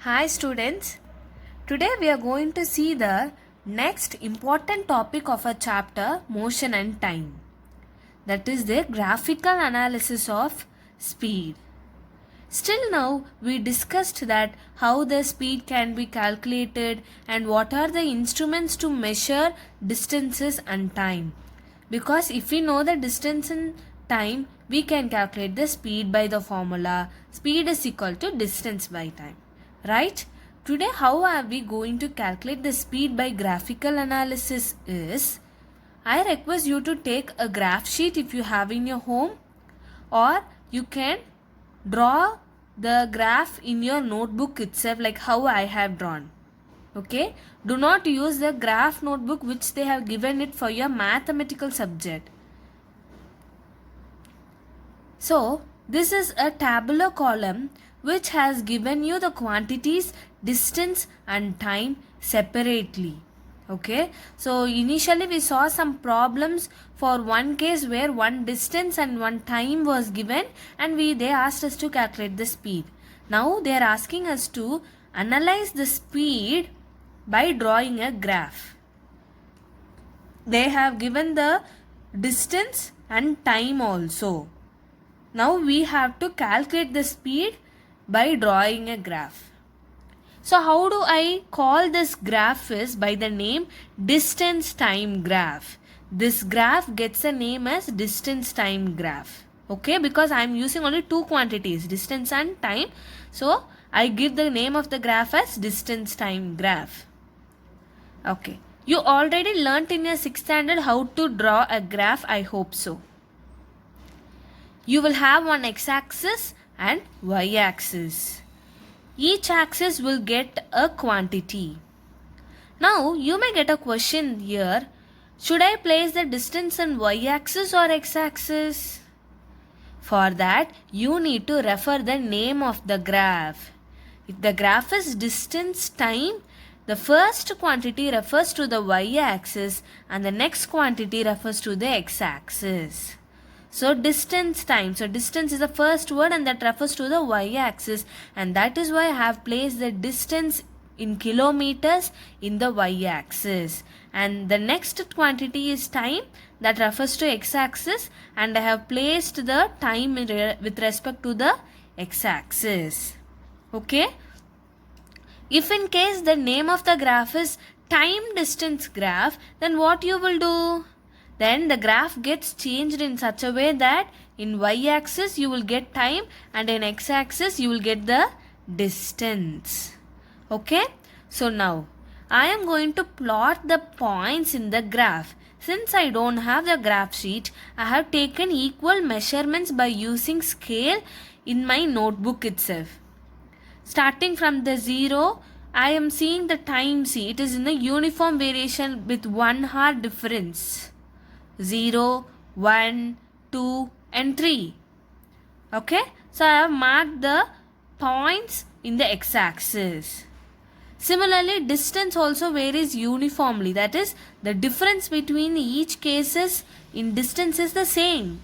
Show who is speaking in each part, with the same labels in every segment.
Speaker 1: Hi students, today we are going to see the next important topic of our chapter motion and time, that is the graphical analysis of speed. Still now we discussed that how the speed can be calculated and what are the instruments to measure distances and time. Because if we know the distance and time, we can calculate the speed by the formula speed is equal to distance by time. Right? Today how are we going to calculate the speed by graphical analysis is, I request you to take a graph sheet if you have in your home, or you can draw the graph in your notebook itself like how I have drawn. Okay, do not use the graph notebook which they have given it for your mathematical subject. So this is a tabular column which has given you the quantities, distance and time separately. Okay, so initially we saw some problems for one case where one distance and one time was given and they asked us to calculate the speed. Now they are asking us to analyze the speed by drawing a graph. They have given the distance and time also. Now we have to calculate the speed by drawing a graph. So how do I call this graph is by the name distance time graph. This graph gets a name as distance time graph. Okay, because I am using only two quantities, distance and time. So I give the name of the graph as distance time graph. Okay, you already learnt in your 6th standard how to draw a graph, I hope so. You will have one x-axis and y-axis. Each axis will get a quantity. Now you may get a question here. Should I place the distance in y-axis or x-axis? For that you need to refer the name of the graph. If the graph is distance time, the first quantity refers to the y-axis and the next quantity refers to the x-axis. So distance time. So distance is the first word and that refers to the y-axis, and that is why I have placed the distance in kilometers in the y-axis. And the next quantity is time, that refers to x-axis, and I have placed the time with respect to the x-axis. Okay. If in case the name of the graph is time distance graph, then what you will do? Then the graph gets changed in such a way that in y-axis you will get time and in x-axis you will get the distance. Okay. So now I am going to plot the points in the graph. Since I don't have the graph sheet, I have taken equal measurements by using scale in my notebook itself. Starting from the 0, I am seeing the time. See, it is in the uniform variation with 1 hour difference. 0, 1, 2 and 3. Okay. So I have marked the points in the x-axis. Similarly, distance also varies uniformly. That is, the difference between each cases in distance is the same.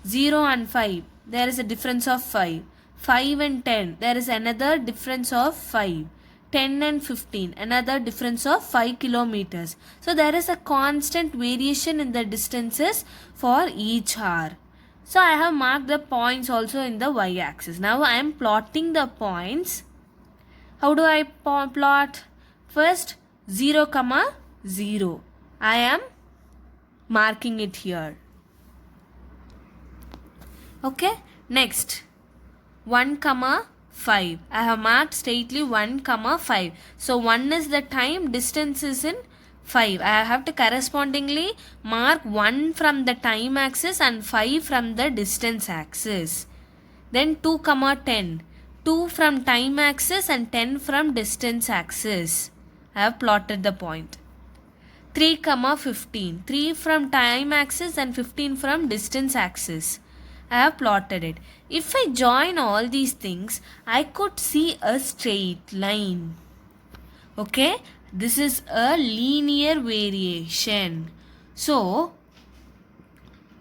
Speaker 1: 0 and 5, there is a difference of 5. 5 and 10, there is another difference of 5. 10 and 15, another difference of 5 kilometers. So there is a constant variation in the distances for each hour. So I have marked the points also in the y-axis. Now I am plotting the points. How do I plot? First 0, 0. I am marking it here. Okay. Next 1, 5. I have marked straightly 1, 5. So 1 is the time, distance is in 5. I have to correspondingly mark 1 from the time axis and 5 from the distance axis. Then 2, 10. 2 from time axis and 10 from distance axis. I have plotted the point. 3, 15. 3 from time axis and 15 from distance axis. I have plotted it. If I join all these things, I could see a straight line. Okay, this is a linear variation. So,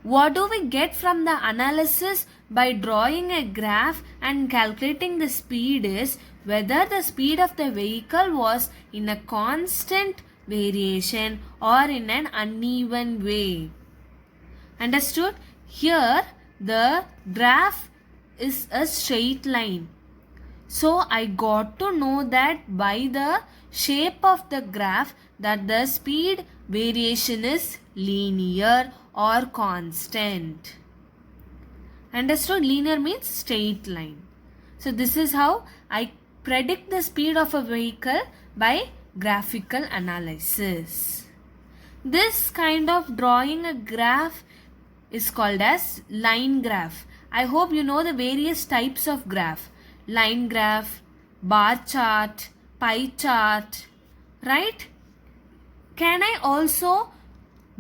Speaker 1: what do we get from the analysis by drawing a graph and calculating the speed is, whether the speed of the vehicle was in a constant variation or in an uneven way. Understood? Here the graph is a straight line. So I got to know that by the shape of the graph that the speed variation is linear or constant. Understood? Linear means straight line. So this is how I predict the speed of a vehicle by graphical analysis. This kind of drawing a graph is called as line graph. I hope you know the various types of graph. Line graph, bar chart, pie chart, right? Can I also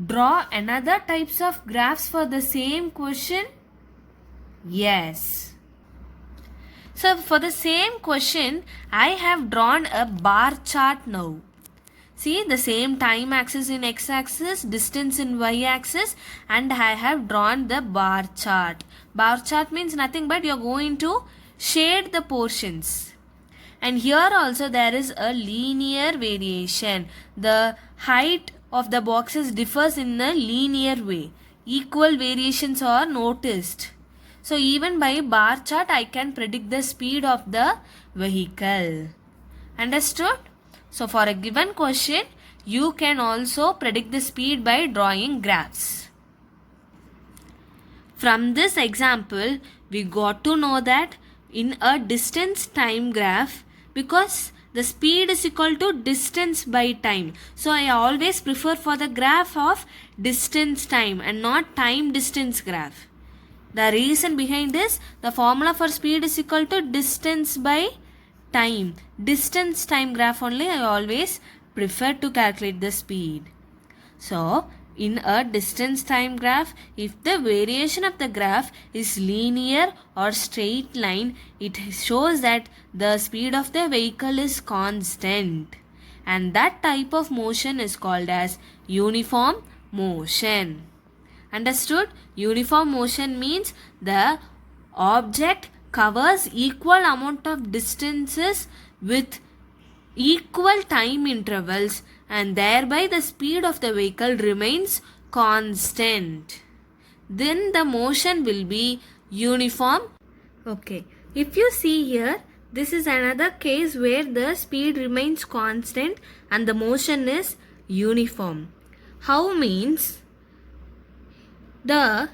Speaker 1: draw another types of graphs for the same question? Yes. So for the same question, I have drawn a bar chart now. See, the same time axis in x-axis, distance in y-axis, and I have drawn the bar chart. Bar chart means nothing but you are going to shade the portions. And here also there is a linear variation. The height of the boxes differs in a linear way. Equal variations are noticed. So even by bar chart I can predict the speed of the vehicle. Understood? So for a given question, you can also predict the speed by drawing graphs. From this example, we got to know that in a distance time graph, because the speed is equal to distance by time. So I always prefer for the graph of distance time and not time distance graph. The reason behind this, the formula for speed is equal to distance by time. Distance time graph only I always prefer to calculate the speed. So in a distance time graph, if the variation of the graph is linear or straight line, it shows that the speed of the vehicle is constant. And that type of motion is called as uniform motion. Understood? Uniform motion means the object covers equal amount of distances with equal time intervals, and thereby the speed of the vehicle remains constant. Then the motion will be uniform. Okay, if you see here, this is another case where the speed remains constant and the motion is uniform. How means the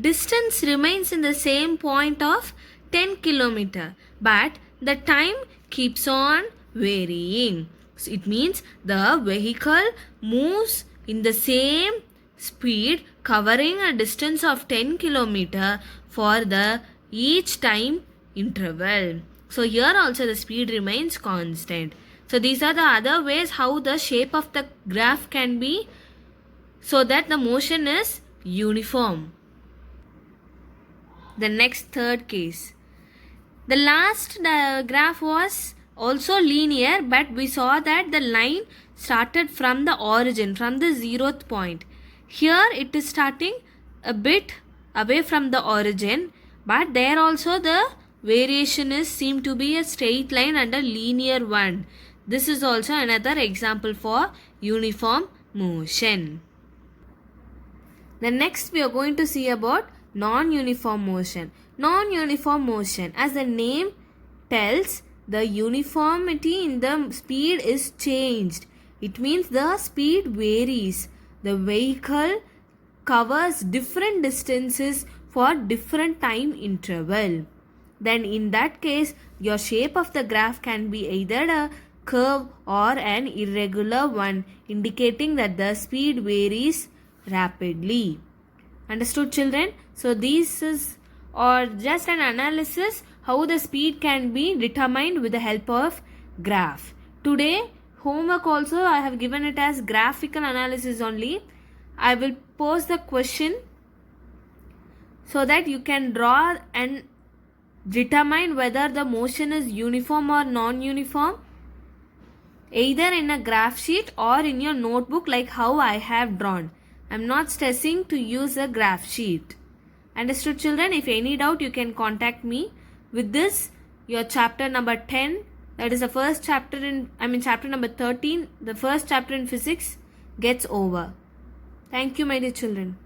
Speaker 1: distance remains in the same point of 10 km, but the time keeps on varying. So it means the vehicle moves in the same speed covering a distance of 10 km for the each time interval. So here also the speed remains constant. So these are the other ways how the shape of the graph can be so that the motion is uniform. The next third case. The last graph was also linear, but we saw that the line started from the origin, from the 0th point. Here it is starting a bit away from the origin, but there also the variation is seem to be a straight line and a linear one. This is also another example for uniform motion. The next we are going to see about non-uniform motion. Non-uniform motion, as the name tells, the uniformity in the speed is changed. It means the speed varies. The vehicle covers different distances for different time interval. Then in that case, your shape of the graph can be either a curve or an irregular one, indicating that the speed varies rapidly. Understood, children? So this is or just an analysis how the speed can be determined with the help of graph. Today homework also I have given it as graphical analysis only. I will pose the question so that you can draw and determine whether the motion is uniform or non-uniform, either in a graph sheet or in your notebook like how I have drawn. I am not stressing to use a graph sheet. Understood, children? If any doubt, you can contact me. With this, your chapter number 10 That is the first chapter chapter number 13, the first chapter in physics gets over. Thank you, my dear children.